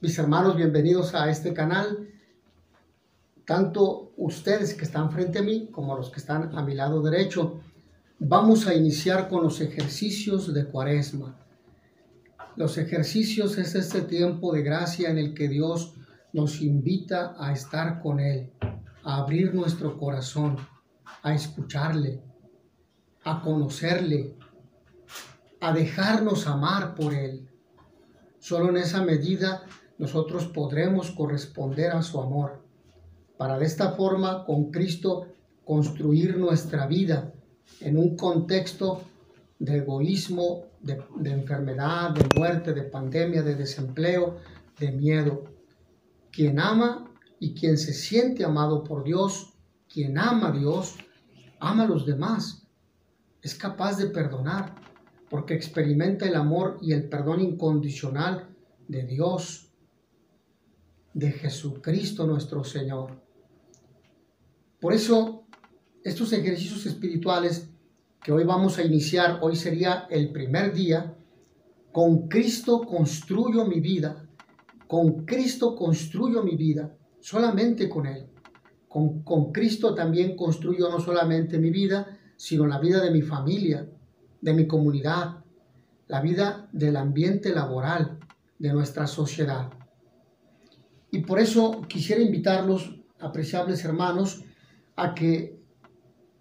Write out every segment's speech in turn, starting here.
Mis hermanos, bienvenidos a este canal. Tanto ustedes que están frente a mí como los que están a mi lado derecho. Vamos a iniciar con los ejercicios de Cuaresma. Los ejercicios es este tiempo de gracia en el que Dios nos invita a estar con Él, a abrir nuestro corazón, a escucharle, a conocerle, a dejarnos amar por Él. Solo en esa medida nosotros podremos corresponder a su amor, para de esta forma con Cristo construir nuestra vida en un contexto de egoísmo, de enfermedad, de muerte, de pandemia, de desempleo, de miedo. Quien ama y quien se siente amado por Dios, quien ama a Dios, ama a los demás, es capaz de perdonar, porque experimenta el amor y el perdón incondicional de Dios, de Jesucristo nuestro Señor. Por eso, estos ejercicios espirituales que hoy vamos a iniciar, hoy sería el primer día, con Cristo construyo mi vida, con Cristo construyo mi vida, solamente con Él. Con Cristo también construyo no solamente mi vida, sino la vida de mi familia, de mi comunidad, la vida del ambiente laboral, de nuestra sociedad. Y por eso quisiera invitarlos, apreciables hermanos, a que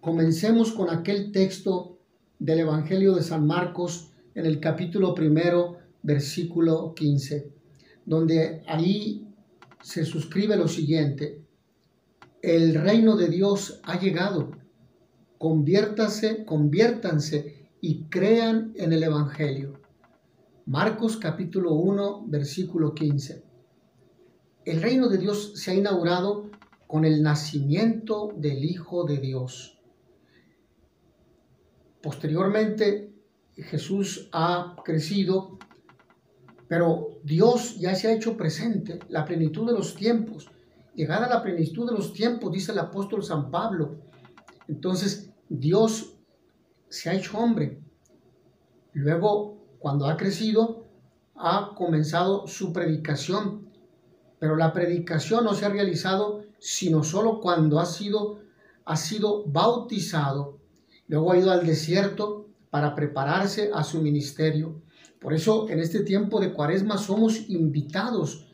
comencemos con aquel texto del Evangelio de San Marcos en el capítulo 1, versículo 15, donde ahí se suscribe lo siguiente: el reino de Dios ha llegado, conviértanse y crean en el Evangelio. Marcos capítulo 1, versículo 15. El reino de Dios se ha inaugurado con el nacimiento del Hijo de Dios. Posteriormente, Jesús ha crecido, pero Dios ya se ha hecho presente, la plenitud de los tiempos. Llegada la plenitud de los tiempos, dice el apóstol San Pablo, entonces Dios se ha hecho hombre. Luego, cuando ha crecido, ha comenzado su predicación. Pero la predicación no se ha realizado sino solo cuando ha sido bautizado. Luego ha ido al desierto para prepararse a su ministerio. Por eso en este tiempo de Cuaresma somos invitados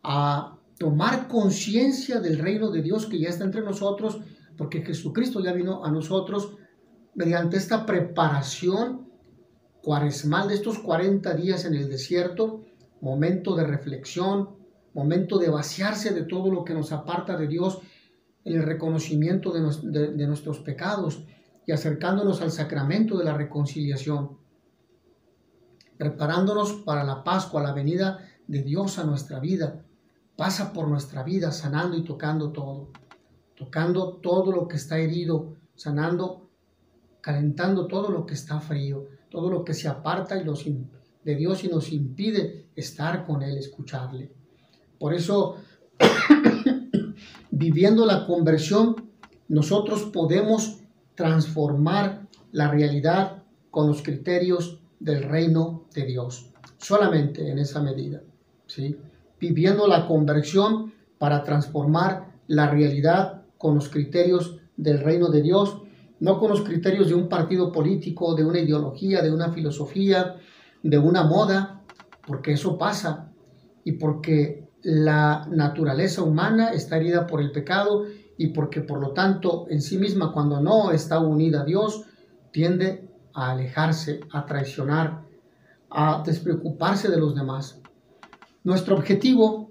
a tomar conciencia del reino de Dios que ya está entre nosotros, porque Jesucristo ya vino a nosotros mediante esta preparación cuaresmal de estos 40 días en el desierto, momento de reflexión, momento de vaciarse de todo lo que nos aparta de Dios, en el reconocimiento de nuestros pecados y acercándonos al sacramento de la reconciliación, preparándonos para la Pascua, la venida de Dios a nuestra vida. Pasa por nuestra vida sanando y tocando todo lo que está herido, sanando, calentando todo lo que está frío, todo lo que se aparta de Dios y nos impide estar con Él, escucharle. Por eso, viviendo la conversión, nosotros podemos transformar la realidad con los criterios del reino de Dios. Solamente en esa medida, ¿sí? Viviendo la conversión para transformar la realidad con los criterios del reino de Dios, no con los criterios de un partido político, de una ideología, de una filosofía, de una moda, porque eso pasa y porque la naturaleza humana está herida por el pecado y porque por lo tanto en sí misma, cuando no está unida a Dios, tiende a alejarse, a traicionar, a despreocuparse de los demás. Nuestro objetivo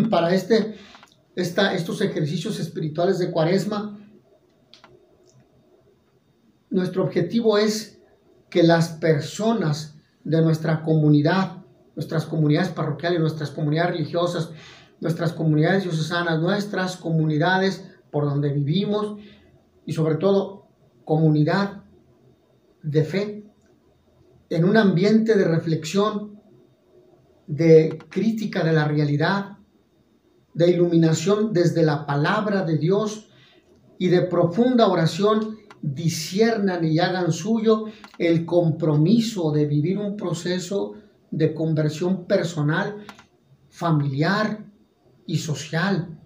para estos ejercicios espirituales de Cuaresma, nuestro objetivo es que las personas de nuestra comunidad, nuestras comunidades parroquiales, nuestras comunidades religiosas, nuestras comunidades diocesanas, nuestras comunidades por donde vivimos y sobre todo comunidad de fe, en un ambiente de reflexión, de crítica de la realidad, de iluminación desde la palabra de Dios y de profunda oración, disciernan y hagan suyo el compromiso de vivir un proceso de conversión personal, familiar y social,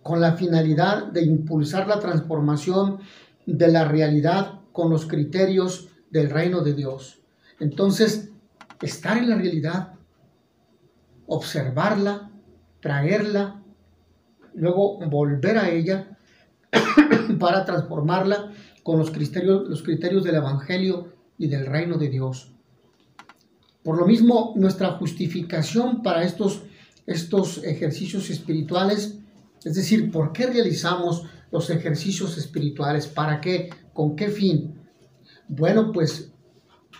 con la finalidad de impulsar la transformación de la realidad con los criterios del reino de Dios. Entonces, estar en la realidad, observarla, traerla, luego volver a ella para transformarla con los criterios del Evangelio y del reino de Dios. Por lo mismo, nuestra justificación para estos ejercicios espirituales, es decir, ¿por qué realizamos los ejercicios espirituales? ¿Para qué? ¿Con qué fin? Bueno, pues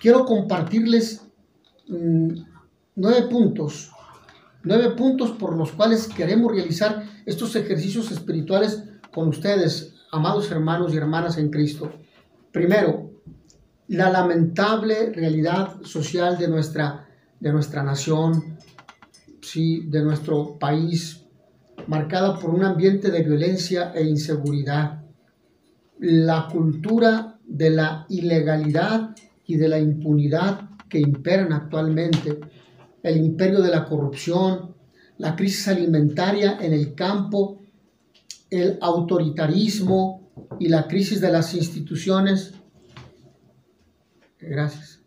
quiero compartirles 9 puntos por los cuales queremos realizar estos ejercicios espirituales con ustedes, amados hermanos y hermanas en Cristo. Primero, la lamentable realidad social de nuestra nación, sí, de nuestro país, marcada por un ambiente de violencia e inseguridad. La cultura de la ilegalidad y de la impunidad que imperan actualmente, el imperio de la corrupción, la crisis alimentaria en el campo, el autoritarismo y la crisis de las instituciones. Gracias.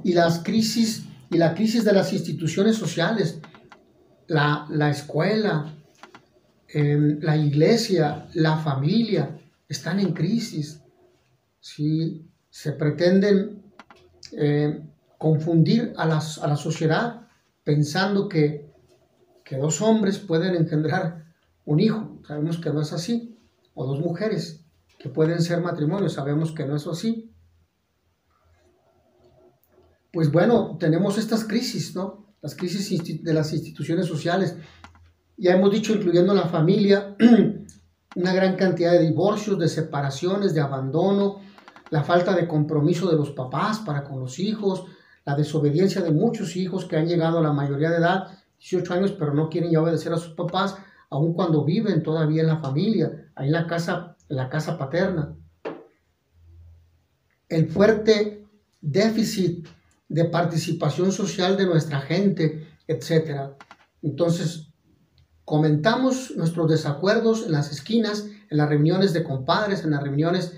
Y la crisis de las instituciones sociales, la escuela, la iglesia, la familia, están en crisis. ¿Sí? Se pretenden confundir a la sociedad pensando que 2 hombres pueden engendrar un hijo. Sabemos que no es así. O 2 mujeres que pueden ser matrimonios. Sabemos que no es así. Pues bueno, tenemos estas crisis, ¿no? Las crisis de las instituciones sociales. Ya hemos dicho, incluyendo la familia, una gran cantidad de divorcios, de separaciones, de abandono, la falta de compromiso de los papás para con los hijos, la desobediencia de muchos hijos que han llegado a la mayoría de edad, 18 años, pero no quieren ya obedecer a sus papás, aun cuando viven todavía en la familia, ahí en la casa paterna. El fuerte déficit de participación social de nuestra gente, etc. Entonces, comentamos nuestros desacuerdos en las esquinas, en las reuniones de compadres, en las reuniones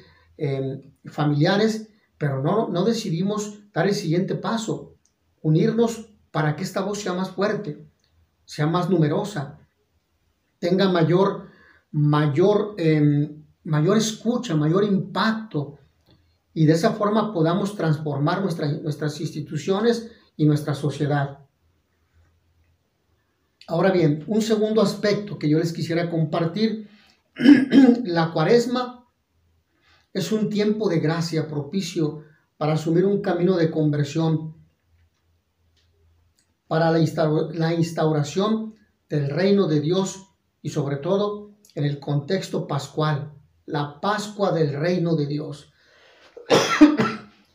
familiares, pero no decidimos dar el siguiente paso, unirnos para que esta voz sea más fuerte, sea más numerosa, tenga mayor escucha, mayor impacto, y de esa forma podamos transformar nuestras instituciones y nuestra sociedad. Ahora bien, un segundo aspecto que yo les quisiera compartir, la Cuaresma es un tiempo de gracia propicio para asumir un camino de conversión, para la instauración del reino de Dios y sobre todo en el contexto pascual, la Pascua del reino de Dios.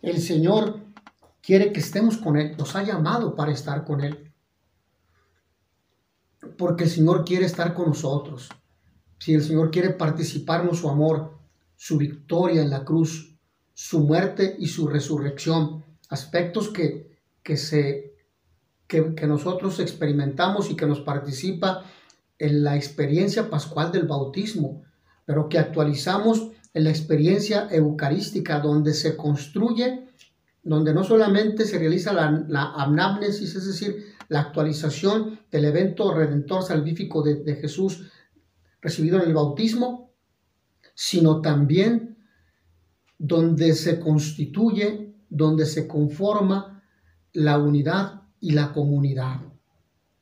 El Señor quiere que estemos con Él, nos ha llamado para estar con Él, porque el Señor quiere estar con nosotros. Si el Señor quiere participarnos su amor, su victoria en la cruz, su muerte y su resurrección, aspectos que nosotros experimentamos y que nos participa en la experiencia pascual del bautismo, pero que actualizamos en la experiencia eucarística, donde se construye, donde no solamente se realiza la anamnesis, es decir, la actualización del evento redentor salvífico de Jesús recibido en el bautismo, sino también donde se constituye, donde se conforma la unidad y la comunidad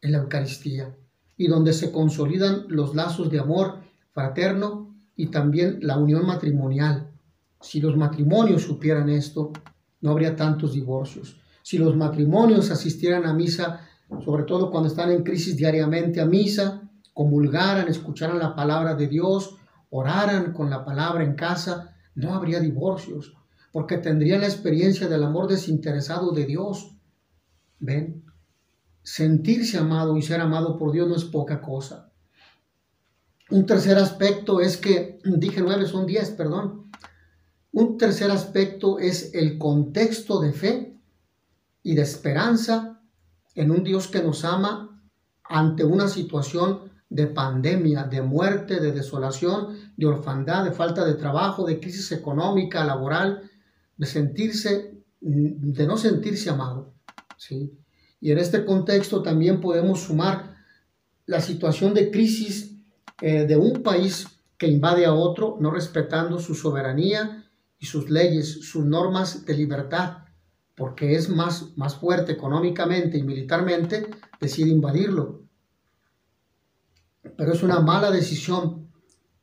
en la Eucaristía, y donde se consolidan los lazos de amor fraterno y también la unión matrimonial. Si los matrimonios supieran esto, no habría tantos divorcios. Si los matrimonios asistieran a misa, sobre todo cuando están en crisis diariamente a misa, comulgaran, escucharan la palabra de Dios, oraran con la palabra en casa, no habría divorcios, porque tendrían la experiencia del amor desinteresado de Dios. ¿Ven? Sentirse amado y ser amado por Dios no es poca cosa. Un tercer aspecto es que, dije 9, son 10, perdón. Un tercer aspecto es el contexto de fe y de esperanza en un Dios que nos ama ante una situación de pandemia, de muerte, de desolación, de orfandad, de falta de trabajo, de crisis económica, laboral, de no sentirse amado, ¿sí? Y en este contexto también podemos sumar la situación de crisis de un país que invade a otro, no respetando su soberanía y sus leyes, sus normas de libertad, porque es más fuerte económicamente y militarmente, decide invadirlo. Pero es una mala decisión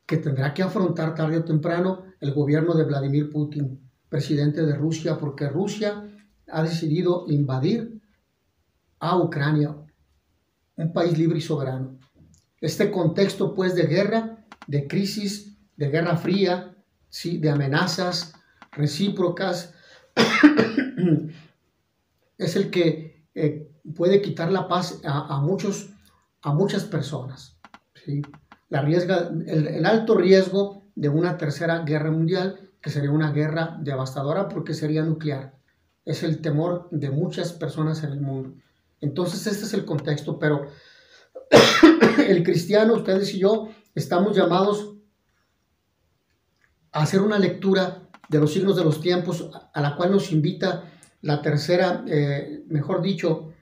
que tendrá que afrontar tarde o temprano el gobierno de Vladimir Putin, presidente de Rusia, porque Rusia ha decidido invadir a Ucrania, un país libre y soberano. Este contexto, pues, de guerra, de crisis, de guerra fría, ¿sí?, de amenazas recíprocas, es el que puede quitar la paz a muchas personas, ¿sí? El alto riesgo de una tercera guerra mundial, que sería una guerra devastadora porque sería nuclear. Es el temor de muchas personas en el mundo. Entonces este es el contexto, pero el cristiano, ustedes y yo, estamos llamados a hacer una lectura de los signos de los tiempos, a la cual nos invita la tercera, mejor dicho,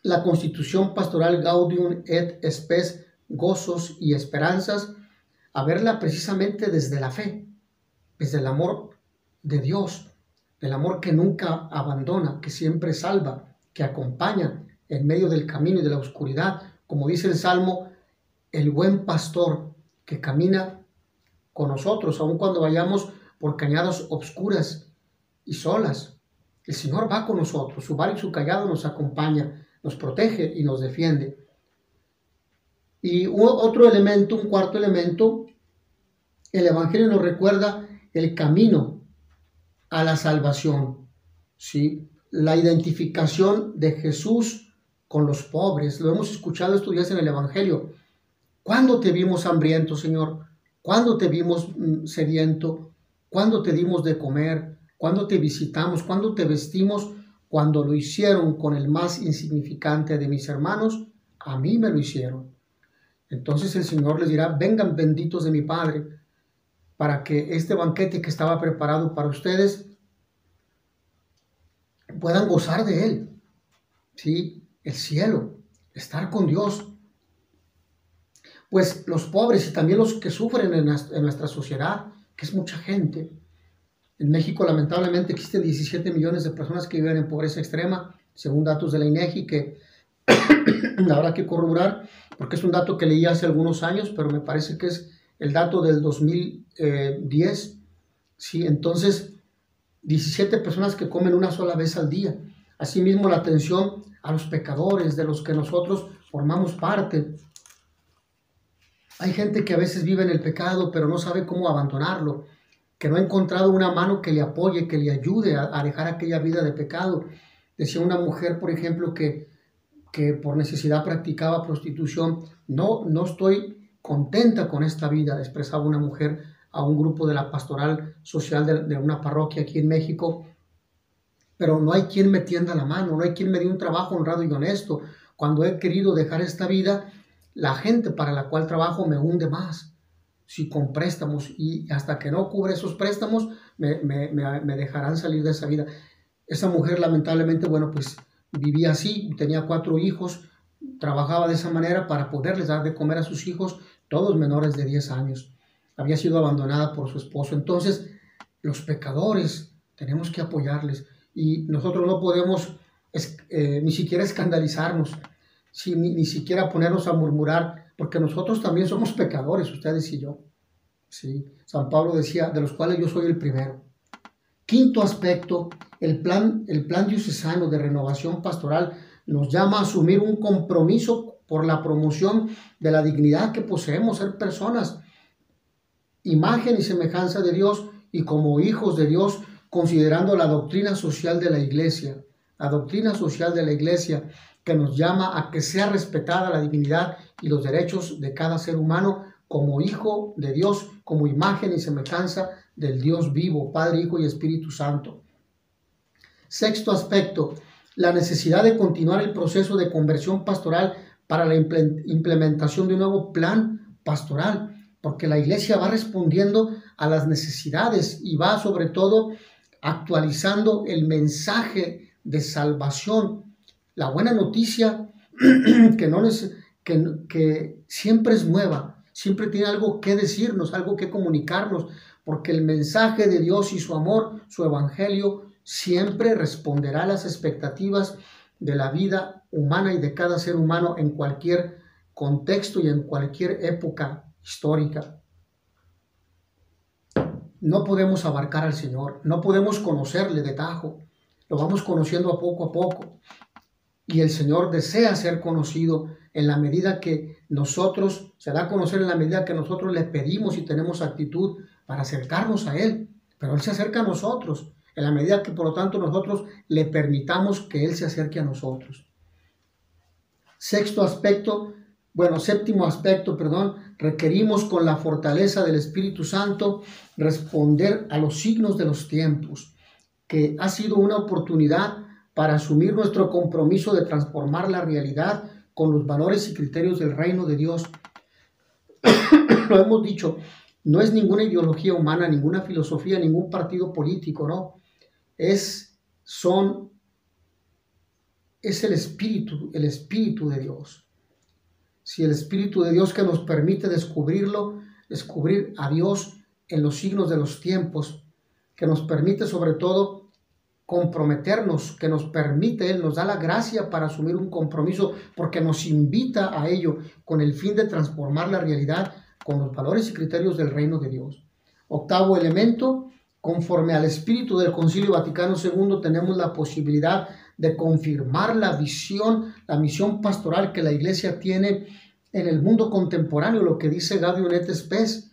la Constitución Pastoral Gaudium et Spes, gozos y esperanzas, a verla precisamente desde la fe, desde el amor de Dios, del amor que nunca abandona, que siempre salva, que acompaña en medio del camino y de la oscuridad, como dice el Salmo, el buen pastor que camina con nosotros, aun cuando vayamos por cañadas obscuras y solas. El Señor va con nosotros, su vara y su callado nos acompaña, nos protege y nos defiende. Y otro elemento, un cuarto elemento, el Evangelio nos recuerda el camino a la salvación, ¿sí? La identificación de Jesús con los pobres. Lo hemos escuchado estos días en el Evangelio. ¿Cuándo te vimos hambriento, Señor? ¿Cuándo te vimos sediento? ¿Cuándo te dimos de comer? ¿Cuándo te visitamos? ¿Cuándo te vestimos? Cuando lo hicieron con el más insignificante de mis hermanos, a mí me lo hicieron. Entonces el Señor les dirá, vengan benditos de mi Padre, para que este banquete que estaba preparado para ustedes puedan gozar de él, ¿sí? El cielo, estar con Dios. Pues los pobres y también los que sufren en nuestra sociedad, que es mucha gente. En México lamentablemente existen 17 millones de personas que viven en pobreza extrema, según datos de la INEGI, que habrá que corroborar, porque es un dato que leí hace algunos años, pero me parece que es el dato del 2010, ¿sí? Entonces, 17 personas que comen una sola vez al día. Asimismo, la atención a los pecadores, de los que nosotros formamos parte. Hay gente que a veces vive en el pecado, pero no sabe cómo abandonarlo, que no ha encontrado una mano que le apoye, que le ayude a dejar aquella vida de pecado. Decía una mujer, por ejemplo, que por necesidad practicaba prostitución. No estoy contenta con esta vida, expresaba una mujer a un grupo de la pastoral social de una parroquia aquí en México, pero no hay quien me tienda la mano, no hay quien me dé un trabajo honrado y honesto. Cuando he querido dejar esta vida, la gente para la cual trabajo me hunde más, sí, con préstamos, y hasta que no cubre esos préstamos, me dejarán salir de esa vida. Esa mujer lamentablemente, bueno, pues vivía así, tenía 4 hijos, trabajaba de esa manera para poderles dar de comer a sus hijos, todos menores de 10 años. Había sido abandonada por su esposo. Entonces, los pecadores tenemos que apoyarles, y nosotros no podemos ni siquiera escandalizarnos, ni siquiera ponernos a murmurar, porque nosotros también somos pecadores, ustedes y yo, ¿sí? San Pablo decía, de los cuales yo soy el primero. Quinto aspecto, el plan diocesano de renovación pastoral nos llama a asumir un compromiso por la promoción de la dignidad que poseemos, ser personas, imagen y semejanza de Dios, y como hijos de Dios, considerando la doctrina social de la Iglesia, que nos llama a que sea respetada la dignidad y los derechos de cada ser humano como hijo de Dios, como imagen y semejanza del Dios vivo, Padre, Hijo y Espíritu Santo. Sexto aspecto, la necesidad de continuar el proceso de conversión pastoral para la implementación de un nuevo plan pastoral, porque la iglesia va respondiendo a las necesidades y va sobre todo actualizando el mensaje de salvación. La buena noticia que siempre es nueva, siempre tiene algo que decirnos, algo que comunicarnos, porque el mensaje de Dios y su amor, su evangelio, siempre responderá a las expectativas de la vida humana y de cada ser humano en cualquier contexto y en cualquier época histórica. No podemos abarcar al Señor, no podemos conocerle de tajo, lo vamos conociendo a poco, y el Señor desea ser conocido en la medida que nosotros, se da a conocer en la medida que nosotros le pedimos y tenemos actitud para acercarnos a Él, pero Él se acerca a nosotros, en la medida que por lo tanto nosotros le permitamos que Él se acerque a nosotros. Séptimo aspecto, requerimos con la fortaleza del Espíritu Santo responder a los signos de los tiempos, que ha sido una oportunidad para asumir nuestro compromiso de transformar la realidad con los valores y criterios del reino de Dios. Lo hemos dicho, no es ninguna ideología humana, ninguna filosofía, ningún partido político, no. Es el Espíritu de Dios. Si el Espíritu de Dios que nos permite descubrir a Dios en los signos de los tiempos, que nos permite sobre todo comprometernos, que nos permite, Él nos da la gracia para asumir un compromiso, porque nos invita a ello con el fin de transformar la realidad con los valores y criterios del reino de Dios. Octavo elemento, conforme al espíritu del Concilio Vaticano II, tenemos la posibilidad de confirmar la visión, la misión pastoral que la Iglesia tiene en el mundo contemporáneo, lo que dice Gaudium et Spes,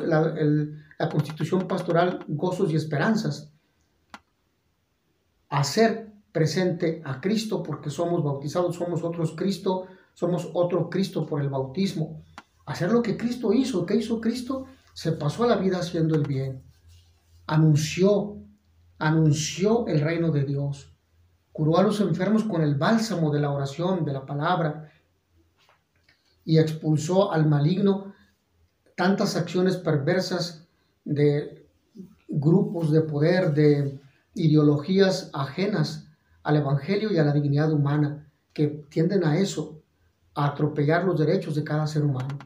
la Constitución Pastoral, Gozos y Esperanzas. Hacer presente a Cristo, porque somos bautizados, somos otro Cristo por el bautismo. Hacer lo que Cristo hizo. ¿Qué hizo Cristo? Se pasó la vida haciendo el bien. Anunció el reino de Dios. Curó a los enfermos con el bálsamo de la oración, de la palabra, y expulsó al maligno. Tantas acciones perversas de grupos de poder, de ideologías ajenas al evangelio y a la dignidad humana, que tienden a eso, a atropellar los derechos de cada ser humano.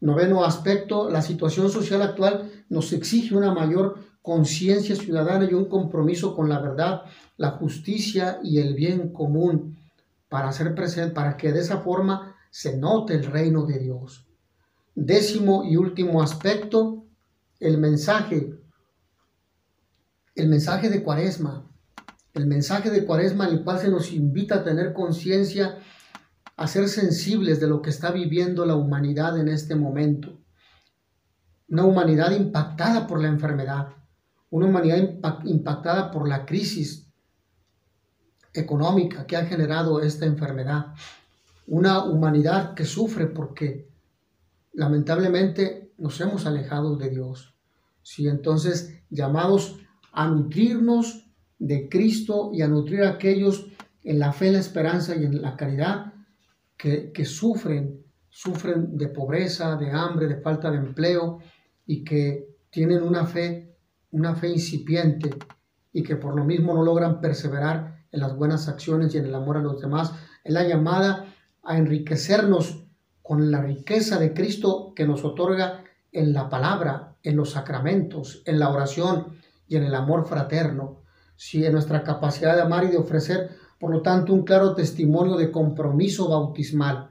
Noveno aspecto, la situación social actual nos exige una mayor conciencia ciudadana y un compromiso con la verdad, la justicia y el bien común para hacer presente, para que de esa forma se note el reino de Dios. Décimo y último aspecto, el mensaje de Cuaresma. El mensaje de Cuaresma en el cual se nos invita a tener conciencia, a ser sensibles de lo que está viviendo la humanidad en este momento. Una humanidad impactada por la enfermedad, una humanidad impactada por la crisis económica que ha generado esta enfermedad, una humanidad que sufre porque lamentablemente nos hemos alejado de Dios. Sí, entonces llamados a nutrirnos de Cristo y a nutrir a aquellos en la fe, en la esperanza y en la caridad que sufren de pobreza, de hambre, de falta de empleo y que tienen una fe incipiente y que por lo mismo no logran perseverar en las buenas acciones y en el amor a los demás. Es la llamada a enriquecernos con la riqueza de Cristo que nos otorga en la palabra, en los sacramentos, en la oración y en el amor fraterno. Si en nuestra capacidad de amar y de ofrecer, por lo tanto, un claro testimonio de compromiso bautismal.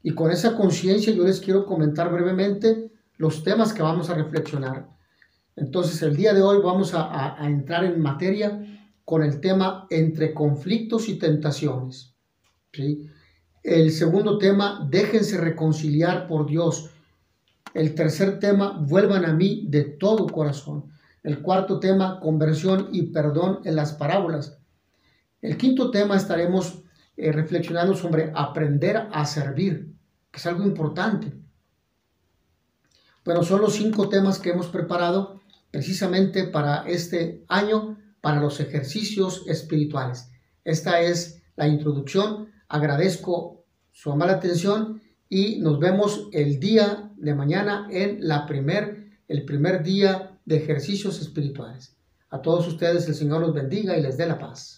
Y con esa conciencia yo les quiero comentar brevemente los temas que vamos a reflexionar. Entonces, el día de hoy vamos a entrar en materia con el tema entre conflictos y tentaciones. ¿Sí? El segundo tema, déjense reconciliar por Dios. El tercer tema, vuelvan a mí de todo corazón. El cuarto tema, conversión y perdón en las parábolas. El quinto tema estaremos reflexionando sobre aprender a servir, que es algo importante. Bueno, son los 5 temas que hemos preparado precisamente para este año, para los ejercicios espirituales. Esta es la introducción. Agradezco su amable atención y nos vemos el día de mañana en el primer día de ejercicios espirituales. A todos ustedes el Señor los bendiga y les dé la paz.